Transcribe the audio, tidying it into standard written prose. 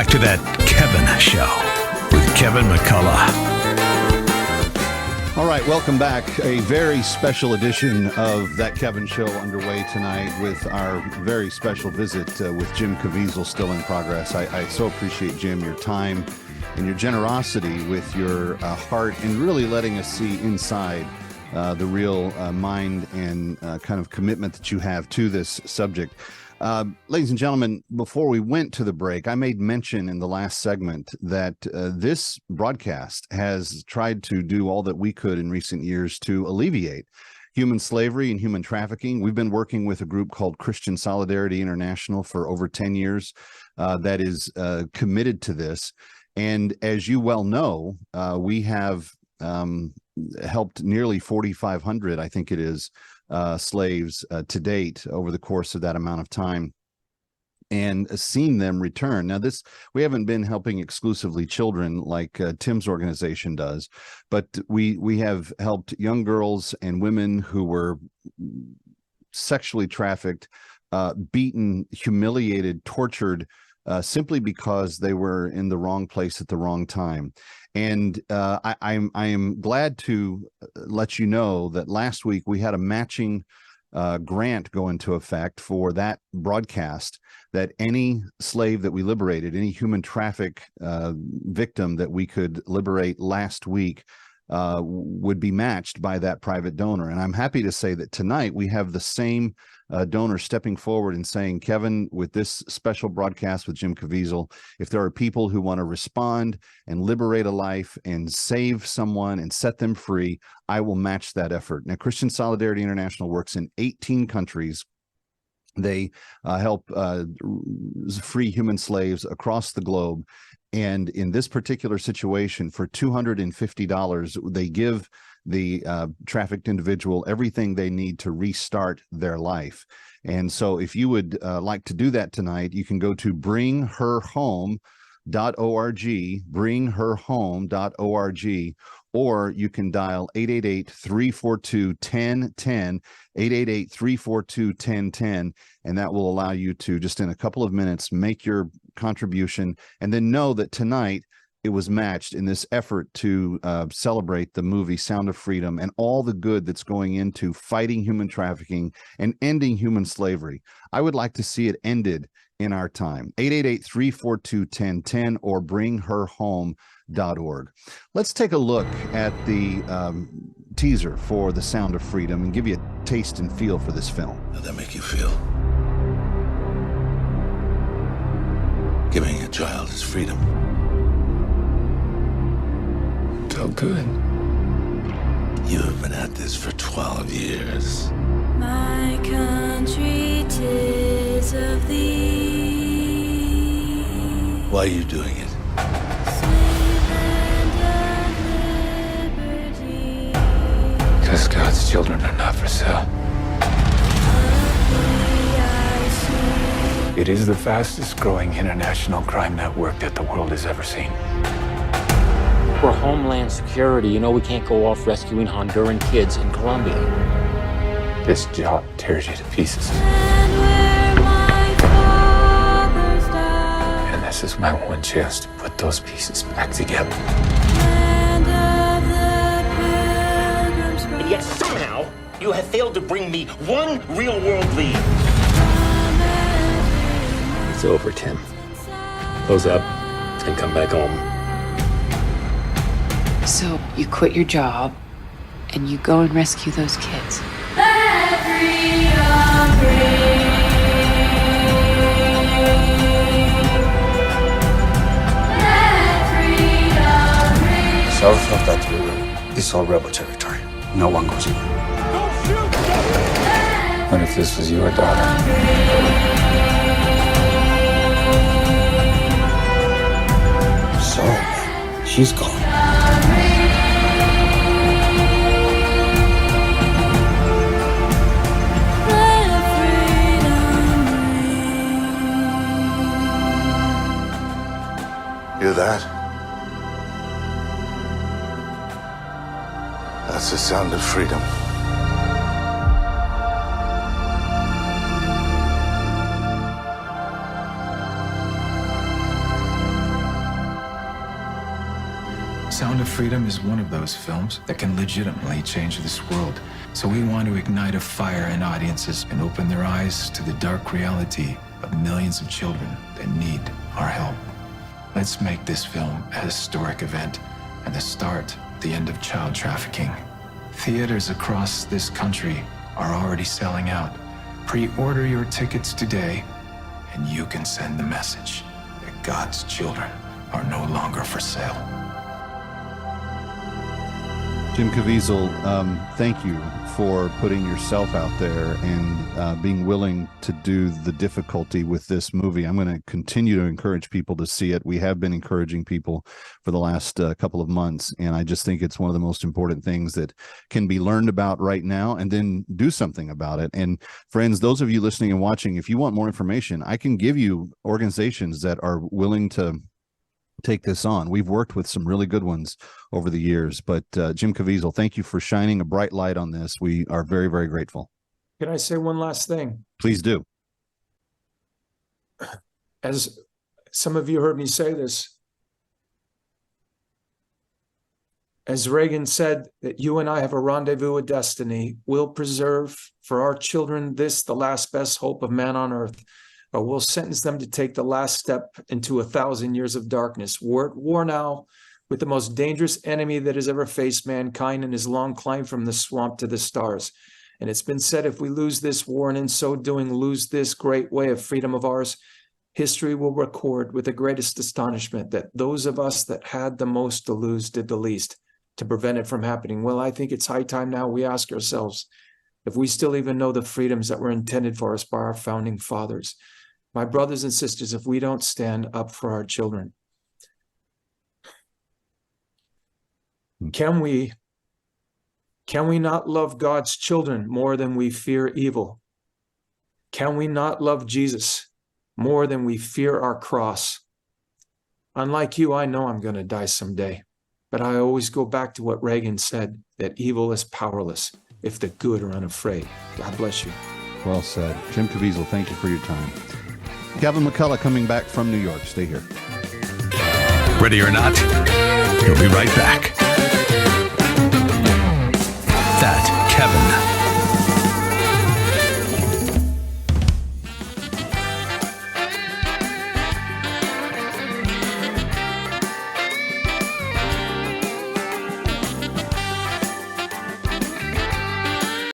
back to That Kevin Show with Kevin McCullough. All right, welcome back. A very special edition of That Kevin Show underway tonight with our very special visit with Jim Caviezel still in progress. I so appreciate, Jim, your time and your generosity with your heart and really letting us see inside the real mind and kind of commitment that you have to this subject. Ladies and gentlemen, before we went to the break, I made mention in the last segment that this broadcast has tried to do all that we could in recent years to alleviate human slavery and human trafficking. We've been working with a group called Christian Solidarity International for over 10 years that is committed to this. And as you well know, we have helped nearly 4,500, I think it is, slaves to date over the course of that amount of time, and seen them return. Now, we haven't been helping exclusively children like Tim's organization does, but we have helped young girls and women who were sexually trafficked, beaten, humiliated, tortured, simply because they were in the wrong place at the wrong time. And I am glad to let you know that last week we had a matching grant go into effect for that broadcast, that any slave that we liberated, any human traffic victim that we could liberate last week would be matched by that private donor. And I'm happy to say that tonight we have the same donor stepping forward and saying, Kevin, with this special broadcast with Jim Caviezel, if there are people who want to respond and liberate a life and save someone and set them free, I will match that effort. Now, Christian Solidarity International works in 18 countries. They help free human slaves across the globe. And in this particular situation, for $250, they give the trafficked individual everything they need to restart their life. And so if you would like to do that tonight, you can go to bringherhome.org, bringherhome.org, or you can dial 888-342-1010, 888-342-1010, and that will allow you to, just in a couple of minutes, make your contribution, and then know that tonight it was matched in this effort to celebrate the movie Sound of Freedom and all the good that's going into fighting human trafficking and ending human slavery. I would like to see it ended in our time. 888-342-1010 or bringherhome.org. Let's take a look at the teaser for The Sound of Freedom and give you a taste and feel for this film. How'd that make you feel? Giving a child his freedom. Felt good. You have been at this for 12 years. My country 'tis of thee. Why are you doing it? Sweet land of liberty. Because God's children are not for sale. It is the fastest growing international crime network that the world has ever seen. For Homeland Security, you know we can't go off rescuing Honduran kids in Colombia. This job tears you to pieces. And where my fathers died. And this is my one chance to put those pieces back together. Land of the Pilgrim's And yet somehow you have failed to bring me one real-world lead. It's over, Tim. Close up and come back home. So you quit your job and you go and rescue those kids. South of that river is all rebel territory. No one goes in. What if this was your daughter? So, she's gone. Hear that? That's the sound of freedom. Sound of Freedom is one of those films that can legitimately change this world. So we want to ignite a fire in audiences and open their eyes to the dark reality of millions of children that need our help. Let's make this film a historic event and the start, the end of child trafficking. Theaters across this country are already selling out. Pre-order your tickets today, and you can send the message that God's children are no longer for sale. Jim Caviezel, thank you for putting yourself out there and being willing to do the difficulty with this movie. I'm going to continue to encourage people to see it. We have been encouraging people for the last couple of months, and I just think it's one of the most important things that can be learned about right now and then do something about it. And friends, those of you listening and watching, if you want more information, I can give you organizations that are willing to take this on. We've worked with some really good ones over the years, but Jim Caviezel, thank you for shining a bright light on this. We are very, very grateful. Can I say one last thing? Please do. As some of you heard me say this, as Reagan said, that you and I have a rendezvous with destiny. We'll preserve for our children this, the last best hope of man on earth. Or we'll sentence them to take the last step into 1,000 years of darkness. We're at war now with the most dangerous enemy that has ever faced mankind in his long climb from the swamp to the stars. And it's been said, if we lose this war and in so doing lose this great way of freedom of ours, history will record with the greatest astonishment that those of us that had the most to lose did the least to prevent it from happening. Well, I think it's high time now we ask ourselves if we still even know the freedoms that were intended for us by our founding fathers. My brothers and sisters, if we don't stand up for our children, can we not love God's children more than we fear evil? Can we not love Jesus more than we fear our cross? Unlike you, I know I'm going to die someday, but I always go back to what Reagan said, that evil is powerless if the good are unafraid. God bless you. Well said. Jim Caviezel, thank you for your time. Kevin McCullough coming back from New York. Stay here. Ready or not, he'll be right back.